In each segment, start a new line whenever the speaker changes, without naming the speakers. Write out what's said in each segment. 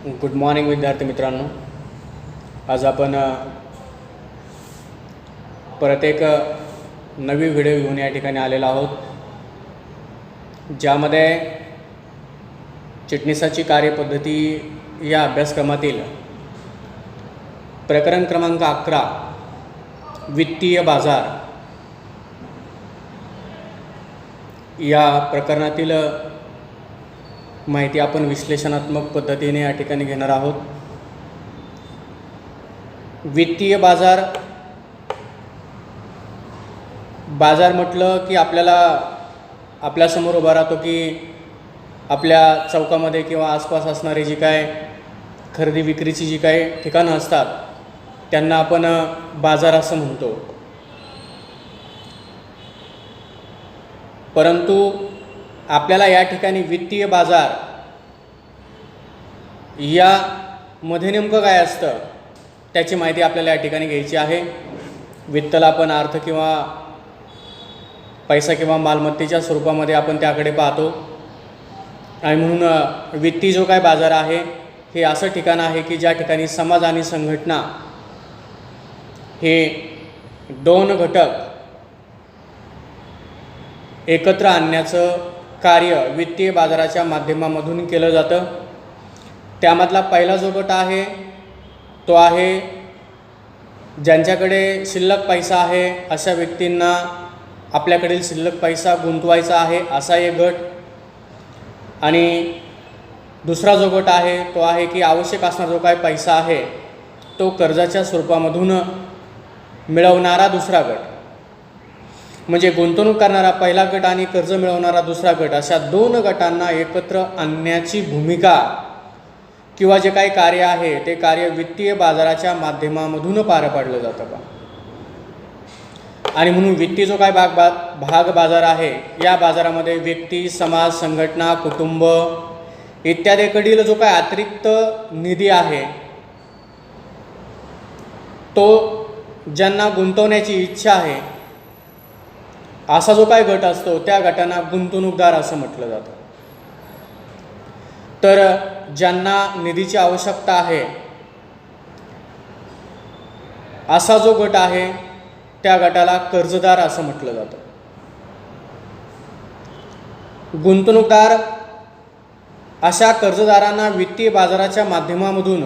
Good morning विद्यार्थी मित्रांनो. आज आपण परत एक नवी व्हिडिओ घेऊन या ठिकाणी आलेलो आहोत, ज्यामध्ये चिटणीसाची कार्यपद्धती या अभ्यासक्रमातील प्रकरण क्रमांक 11 वित्तीय बाजार या प्रकरणातील माहिती आपण विश्लेषणात्मक पद्धतीने या ठिकाणी घेणार आहोत. वित्तीय बाजार म्हटलं की आपल्यासमोर उभा राहतो की आपल्या चौकामध्ये किंवा आसपास असणारी जी काय खरेदी विक्रीची जी काही ठिकाणं असतात त्यांना आपण बाजार असं म्हणतो. परंतु आपल्याला या ठिकाणी वित्तीय बाजार यामध्ये नेमकं काय असतं त्याची माहिती आपल्याला या ठिकाणी घ्यायची आहे. वित्तला आपण अर्थ किंवा पैसा किंवा मालमत्तेच्या स्वरूपामध्ये आपण त्याकडे पाहतो, आणि म्हणून वित्तीय जो काय बाजार आहे हे असं ठिकाण आहे की ज्या ठिकाणी समाज आणि संघटना हे दोन घटक एकत्र आणण्याचं कार्य वित्तीय बाजाराच्या माध्यमामधून केलं जातं. त्यामधला पहिला जो गट आहे तो आहे ज्यांच्याकडे शिल्लक पैसा आहे अशा व्यक्तींना आपल्याकडील शिल्लक पैसा गुंतवायचा आहे असा एक गट. आणि दुसरा जो गट आहे तो आहे की आवश्यक असणारा जो काय पैसा आहे तो कर्जाच्या स्वरूपामधून मिळवणारा दुसरा गट. म्हणजे गुंतवणूक करणारा पहिला गट आणि कर्ज मिळवणारा दुसरा गट, अशा दोन गटांना एकत्र आणण्याची भूमिका किंवा जे काही कार्य आहे ते कार्य वित्तीय बाजाराच्या माध्यमामधून पार पाडलं जातं का. आणि म्हणून वित्तीय जो काय भाग बाजार आहे या बाजारामध्ये व्यक्ती, समाज, संघटना, कुटुंब इत्यादीकडील जो काय अतिरिक्त निधी आहे तो ज्यांना गुंतवण्याची इच्छा आहे असा जो काय गट असतो त्या गटांना गुंतवणूकदार असं म्हटलं जातं. तर ज्यांना निधीची आवश्यकता आहे असा जो गट आहे त्या गटाला कर्जदार असं म्हटलं जातं. गुंतवणूकदार अशा कर्जदारांना वित्तीय बाजाराच्या माध्यमामधून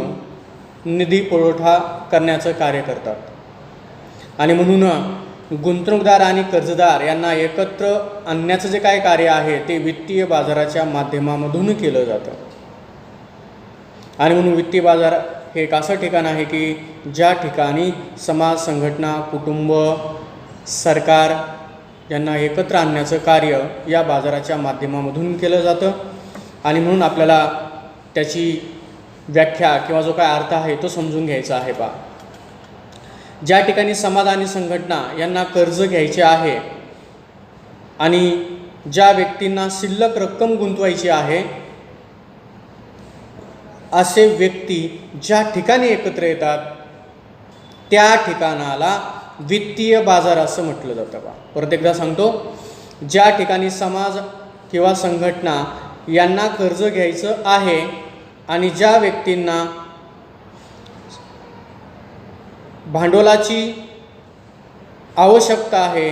निधी पुरवठा करण्याचं कार्य करतात. आणि म्हणून गुंतवणूकदार आणि कर्जदार यांना एकत्र आणण्याचं जे काय कार्य आहे ते वित्तीय बाजाराच्या माध्यमामधून केलं जातं. आणि म्हणून वित्तीय बाजार हे एक असं ठिकाण आहे की ज्या ठिकाणी समाज, संघटना, कुटुंब, सरकार यांना एकत्र आणण्याचं कार्य या बाजाराच्या माध्यमामधून केलं जातं. आणि म्हणून आपल्याला त्याची व्याख्या किंवा जो काय अर्थ आहे तो समजून घ्यायचा आहे. ज्या ठिकाणी समाज आणि संघटना यांना कर्ज घ्यायचे आहे आणि ज्या व्यक्तींना शिल्लक रक्कम गुंतवायची आहे असे व्यक्ती ज्या ठिकाणी एकत्र येतात त्या ठिकाणाला वित्तीय बाजार असं म्हटलं जातं. परत एकदा सांगतो, ज्या ठिकाणी समाज किंवा संघटना यांना कर्ज घ्यायचं आहे आणि ज्या व्यक्तींना भांडवलाची आवश्यकता आहे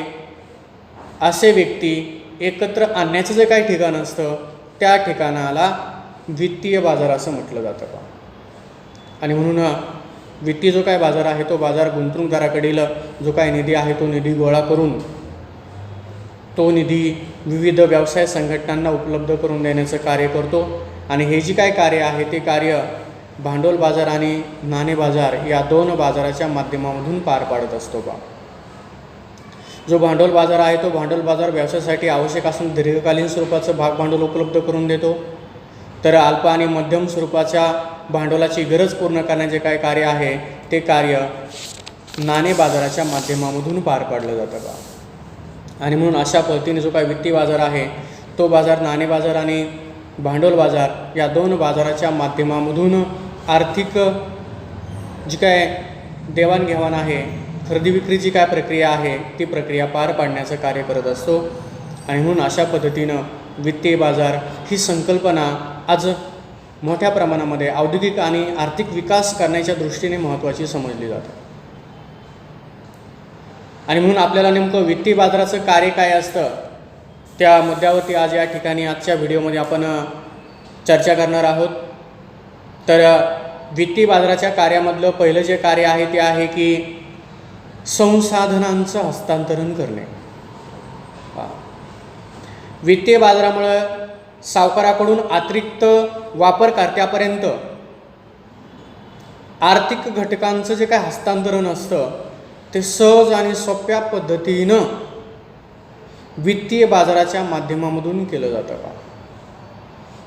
असे व्यक्ती एकत्र आणण्याचं जे काही ठिकाण असतं त्या ठिकाणाला वित्तीय बाजार असं म्हटलं जातं. आणि म्हणून वित्तीय जो काय बाजार आहे तो बाजार गुंतवणूकदाराकडील जो काय निधी आहे तो निधी गोळा करून तो निधी विविध व्यवसाय संघटनांना उपलब्ध करून देण्याचं कार्य करतो. आणि हे जे काय कार्य आहे ते कार्य भांडवल बाजार आणि नाणे बाजार या दोन बाजाराच्या माध्यमामधून पार पाडत असतो. जो भांडवल बाजार आहे तो भांडवल बाजार व्यवसायासाठी आवश्यक असणारं दीर्घकालीन स्वरूपाचं भाग भांडवल उपलब्ध करून देतो. तर अल्प आणि मध्यम स्वरूपाच्या भांडवलाची गरज पूर्ण करण्याचे काय कार्य आहे ते कार्य नाणे बाजाराच्या माध्यमामधून पार पाडलं जातं. आणि म्हणून अशा पद्धतीने जो काय वित्तीय बाजार आहे तो बाजार नाणे बाजार आणि भांडवल बाजार या दोन बाजाराच्या माध्यमामधून आर्थिक जी काय देवाणघेवाण आहे, खरेदी विक्रीची काय प्रक्रिया आहे ती प्रक्रिया पार पाडण्याचं कार्य करत असतो. आणि म्हणून अशा पद्धतीनं वित्तीय बाजार ही संकल्पना आज मोठ्या प्रमाणामध्ये औद्योगिक आणि आर्थिक विकास करण्याच्या दृष्टीने महत्त्वाची समजली जाते. आणि म्हणून आपल्याला नेमकं वित्तीय बाजाराचं कार्य काय असतं त्या मुद्द्यावरती आज या ठिकाणी आजच्या व्हिडिओमध्ये आपण चर्चा करणार आहोत. तर वित्तीय बाजाराच्या कार्यामधलं पहिलं जे कार्य आहे ते आहे की संसाधनांचं हस्तांतरण करणे. वित्तीय बाजारामुळं सावकाराकडून अतिरिक्त वापरकर्त्यापर्यंत आर्थिक घटकांचं जे काय हस्तांतरण असतं ते सहज आणि सोप्या पद्धतीनं वित्तीय बाजाराच्या माध्यमामधून केलं जातं का.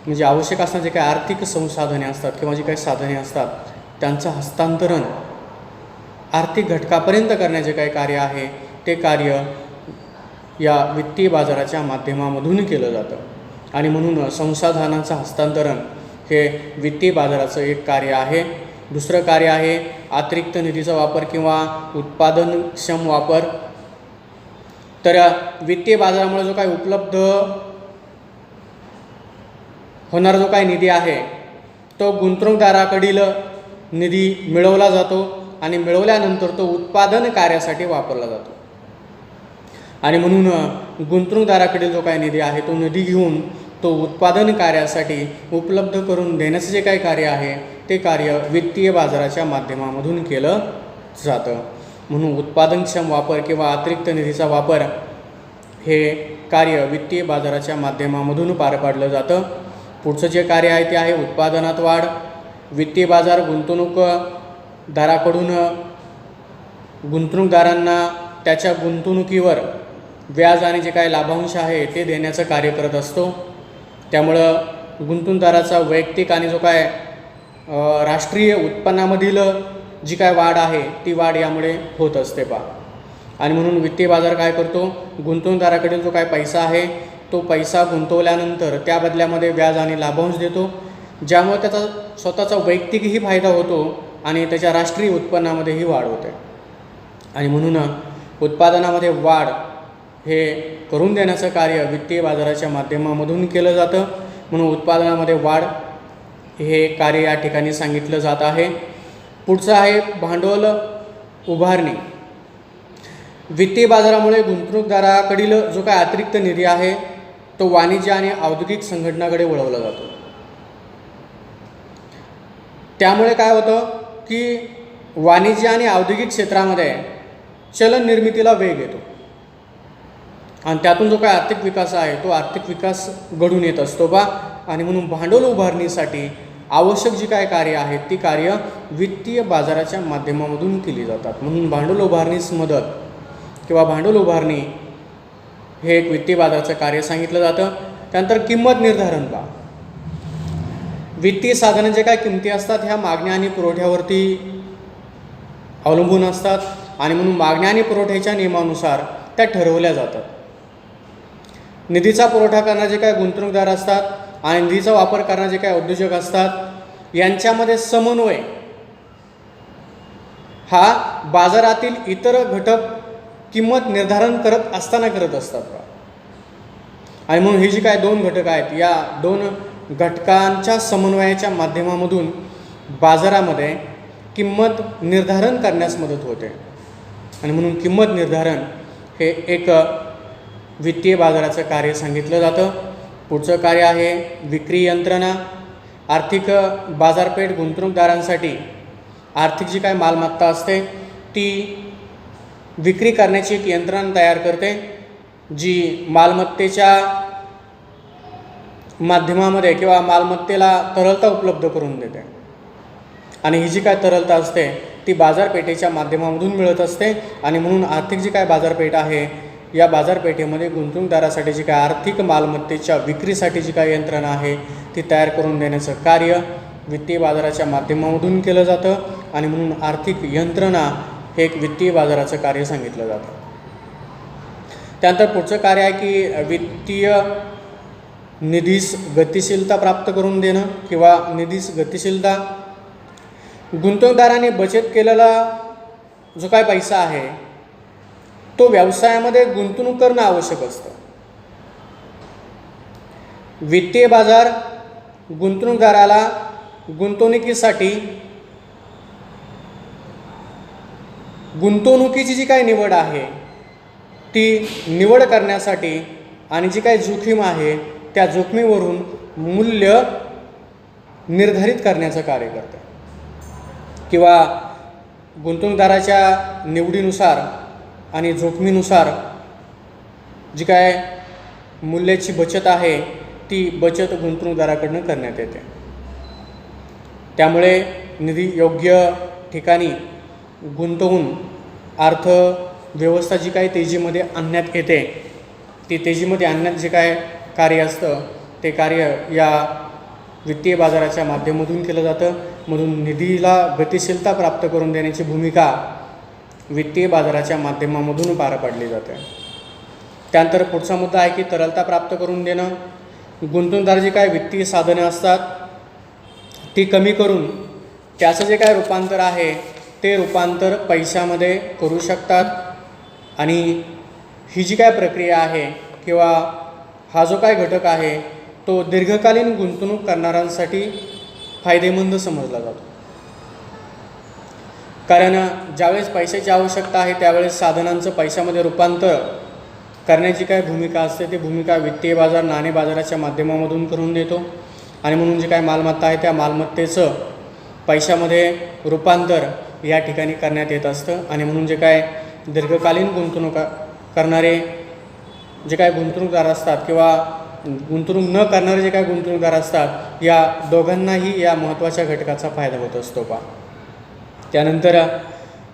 म्हणजे आवश्यक असणारे जे काही आर्थिक संसाधने असतात किंवा जी काही साधने असतात त्यांचं हस्तांतरण आर्थिक घटकापर्यंत करण्याचे काही कार्य आहे ते कार्य या वित्तीय बाजाराच्या माध्यमामधून केलं जातं. आणि म्हणून संसाधनांचं हस्तांतरण हे वित्तीय बाजाराचं एक कार्य आहे. दुसरं कार्य आहे अतिरिक्त निधीचा वापर किंवा उत्पादनक्षम वापर. तर वित्तीय बाजारामुळे जो काही उपलब्ध होणारा जो काही निधी आहे तो गुंतवणूकदाराकडील निधी मिळवला जातो आणि मिळवल्यानंतर तो उत्पादन कार्यासाठी वापरला जातो. आणि म्हणून गुंतवणूकदाराकडील जो काही निधी आहे तो निधी घेऊन तो उत्पादन कार्यासाठी उपलब्ध करून देण्याचं जे काही कार्य आहे ते कार्य वित्तीय बाजाराच्या माध्यमामधून केलं जातं. म्हणून उत्पादनक्षम वापर किंवा अतिरिक्त निधीचा वापर हे कार्य वित्तीय बाजाराच्या माध्यमामधून पार पाडलं जातं. पुढचं जे कार्य आहे ते आहे उत्पादनात वाढ. वित्तीय बाजार गुंतवणूकदाराकडून गुंतवणूकदारांना त्याच्या गुंतवणुकीवर व्याज आणि जे काही लाभांश आहे ते देण्याचं कार्य करत असतो. त्यामुळं गुंतवणूकदाराचा वैयक्तिक आणि जो काय राष्ट्रीय उत्पन्नामधील जी काय वाढ आहे ती वाढ यामुळे होत असते पा. आणि म्हणून वित्तीय बाजार काय करतो गुंतवणूकदाराकडील जो काय पैसा आहे तो पैसा गुंतवल्यानंतर त्या बदल्यामध्ये व्याज आणि लाभांश देतो, ज्यामुळे त्याचा स्वतःचा वैयक्तिकही फायदा होतो आणि त्याच्या राष्ट्रीय उत्पन्नामध्येही वाढ होते. आणि म्हणून उत्पादनामध्ये वाढ हे करून देण्याचं कार्य वित्तीय बाजाराच्या माध्यमामधून केलं जातं. म्हणून उत्पादनामध्ये वाढ हे कार्य या ठिकाणी सांगितलं जात आहे. पुढचं आहे भांडवल उभारणी. वित्तीय बाजारामुळे गुंतवणूकदाराकडील जो काय अतिरिक्त निधी आहे तो वाणिज्य आणि औद्योगिक संघटनाकडे वळवला जातो. त्यामुळे काय होतं की वाणिज्य आणि औद्योगिक क्षेत्रामध्ये चलन निर्मितीला वेग येतो आणि त्यातून जो काय आर्थिक विकास आहे तो आर्थिक विकास घडून येत असतो बा. आणि म्हणून भांडवल उभारणीसाठी आवश्यक जी काय कार्य आहेत ती कार्य वित्तीय बाजाराच्या माध्यमामधून केली जातात. म्हणून भांडवल उभारणीस मदत किंवा भांडवल उभारणी हे एक वित्तीय बाजाराचं कार्य सांगितलं जातं. त्यानंतर किंमत निर्धारण पहा. वित्तीय साधनांचे काय किमती असतात ह्या मागण्या आणि पुरवठ्यावरती अवलंबून असतात आणि म्हणून मागण्या आणि पुरवठ्याच्या नियमानुसार त्या ठरवल्या जातात. निधीचा पुरवठा करणारे जे काय गुंतवणूकदार असतात आणि निधीचा वापर करणारे जे काय उद्योजक असतात यांच्यामध्ये समन्वय हा बाजारातील इतर घटक किंमत निर्धारण करत असताना करत असतात. आणि म्हणून हे जे काय दोन घटक आहेत या दोन घटकांच्या समन्वयाच्या माध्यमामधून बाजारामध्ये किंमत निर्धारण करण्यास मदत होते. आणि म्हणून किंमत निर्धारण हे एक वित्तीय बाजाराचं कार्य सांगितलं जातं. पुढचं कार्य आहे विक्री यंत्रणा. आर्थिक बाजारपेठ गुंतवणूकदारांसाठी आर्थिक जी काय मालमत्ता असते ती विक्री करण्याची एक यंत्रणा तयार करते जी मालमत्तेच्या माध्यमामध्ये किंवा मालमत्तेला तरलता उपलब्ध करून देते. आणि ही जी काय तरलता असते ती बाजारपेठेच्या माध्यमामधून मिळत असते. आणि म्हणून आर्थिक जी काय बाजारपेठ आहे या बाजारपेठेमध्ये गुंतवणूकदारासाठी जी काय आर्थिक मालमत्तेच्या विक्रीसाठी जी काय यंत्रणा आहे ती तयार करून देण्याचं कार्य वित्तीय बाजाराच्या माध्यमामधून केलं जातं. आणि म्हणून आर्थिक यंत्रणा हे एक वित्तीय बाजाराचं कार्य सांगितलं जातं. त्यानंतर पुढचं कार्य आहे की वित्तीय निधीस गतिशीलता प्राप्त करून देणं किंवा निधीस गतिशीलता. गुंतवणूकदाराने बचत केलेला जो काय पैसा आहे तो व्यवसायामध्ये गुंतवणूक करणं आवश्यक असतं. वित्तीय बाजार गुंतवणूकदाराला गुंतवणुकीची जी काही निवड आहे ती निवड करण्यासाठी आणि जी काही जोखीम आहे त्या जोखमीवरून मूल्य निर्धारित करण्याचं कार्य करते किंवा गुंतवणूकदाराच्या निवडीनुसार आणि जोखमीनुसार जी काय मूल्याची बचत आहे ती बचत गुंतवणूकदाराकडून करण्यात येते. त्यामुळे निधी योग्य ठिकाणी गुंतवून अर्थव्यवस्था जी काही तेजीमध्ये आणण्यात येते ती तेजीमध्ये आणण्यात जे काय कार्य असतं ते कार्य या वित्तीय बाजाराच्या माध्यमातून केलं जातं. म्हणून निधीला गतिशीलता प्राप्त करून देण्याची भूमिका वित्तीय बाजाराच्या माध्यमामधून पार पाडली जाते. त्यानंतर पुढचा मुद्दा आहे की तरलता प्राप्त करून देणं. गुंतवणूकदार जी काय वित्तीय साधनं असतात ती कमी करून त्याचं जे काय रूपांतर आहे ते रूपांतर पैशामध्ये करू शकतात आणि ही जी काय प्रक्रिया आहे किंवा हा जो काय घटक आहे तो दीर्घकालीन गुंतवणूक करणाऱ्यांसाठी फायदेमंद समजला जातो. कारण ज्यावेळेस पैशाची आवश्यकता आहे त्यावेळेस साधनांचं पैशामध्ये रूपांतर करण्याची काय भूमिका असते ती भूमिका वित्तीय बाजार नाणे बाजाराच्या माध्यमामधून करून देतो. आणि म्हणून जे काय मालमत्ता आहे त्या मालमत्तेचं पैशामध्ये रूपांतर या ठिकाणी करण्यात येत असतं. आणि म्हणून जे काय दीर्घकालीन गुंतवणूक करणारे जे काय गुंतवणूकदार असतात किंवा गुंतवणूक न करणारे जे काय गुंतवणूकदार असतात या दोघांनाही या महत्त्वाच्या घटकाचा फायदा होत असतो पहा. त्यानंतर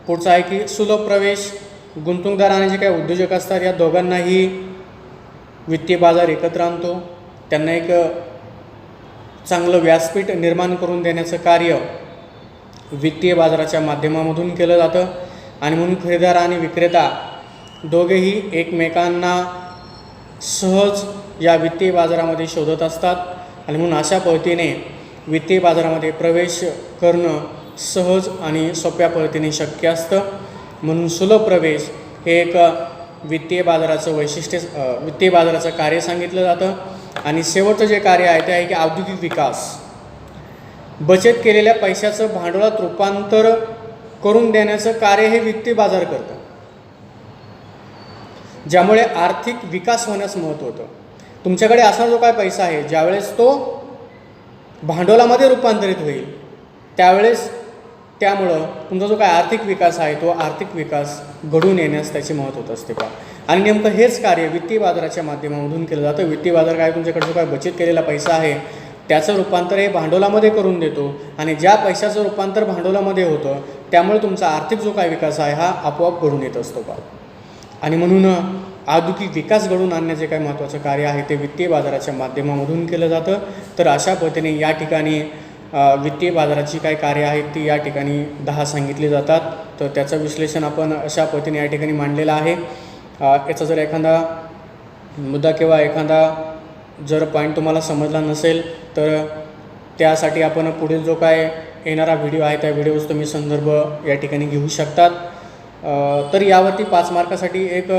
पुढचं आहे की सुलभ प्रवेश. गुंतवणूकदार आणि जे काही उद्योजक असतात या दोघांनाही वित्तीय बाजार एकत्र आणतो. त्यांना एक चांगलं व्यासपीठ निर्माण करून देण्याचं कार्य वित्तीय बाजाराच्या माध्यमामधून केलं जातं. आणि म्हणून खरेदीदार आणि विक्रेता दोघेही एकमेकांना सहज या वित्तीय बाजारामध्ये शोधत असतात. आणि म्हणून अशा पद्धतीने वित्तीय बाजारामध्ये प्रवेश करणं सहज आणि सोप्या पद्धतीने शक्य असतं. म्हणून सुलभ प्रवेश हे एक वित्तीय बाजाराचं वैशिष्ट्य वित्तीय बाजाराचं कार्य सांगितलं जातं. आणि शेवटचं जे कार्य आहे ते आहे की औद्योगिक विकास. बचत केलेल्या पैशाचं भांडवलात रूपांतर करून देण्याचं कार्य हे वित्तीय बाजार करतं, ज्यामुळे आर्थिक विकास होण्यास महत्त्व होतं. तुमच्याकडे असा जो काय पैसा आहे ज्यावेळेस तो भांडवलामध्ये रूपांतरित होईल त्यामुळं तुमचा जो काय आर्थिक विकास आहे तो आर्थिक विकास घडून येण्यास त्याचे महत्त्व होत असते पहा. आणि नेमकं हेच कार्य वित्तीय बाजाराच्या माध्यमामधून केलं जातं. वित्तीय बाजार काय तुमच्याकडे जो काय बचत केलेला पैसा आहे त्याचं रूपांतर हे भांडवलामध्ये करून देतो. आणि ज्या पैशाचं रूपांतर भांडवलामध्ये होतं त्यामुळे तुमचा आर्थिक जो काय विकास आहे हा आपोआप घडून येत असतो पहा. आणि म्हणून औद्योगिक विकास घडवून आणण्याचे काय महत्त्वाचं कार्य आहे ते वित्तीय बाजाराच्या माध्यमामधून केलं जातं. तर अशा पद्धतीने या ठिकाणी वित्तीय बाजाराची काय कार्य आहेत ती या ठिकाणी 10 सांगितली जातात. तर त्याचं विश्लेषण आपण अशा पद्धतीने या ठिकाणी मांडलेलं आहे. याचा जर एखादा मुद्दा किंवा एखादा जर पॉईंट तुम्हाला समजला नसेल तर त्यासाठी आपण पुढील जो काय येणारा व्हिडिओ आहे त्या व्हिडिओचा तुम्ही संदर्भ या ठिकाणी घेऊ शकतात. तर यावरती 5 मार्कासाठी एक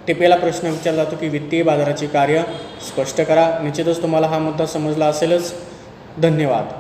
टिपेला प्रश्न विचारला जातो की वित्तीय बाजाराची कार्य स्पष्ट करा. निश्चितच तुम्हाला हा मुद्दा समजला असेलच. धन्यवाद.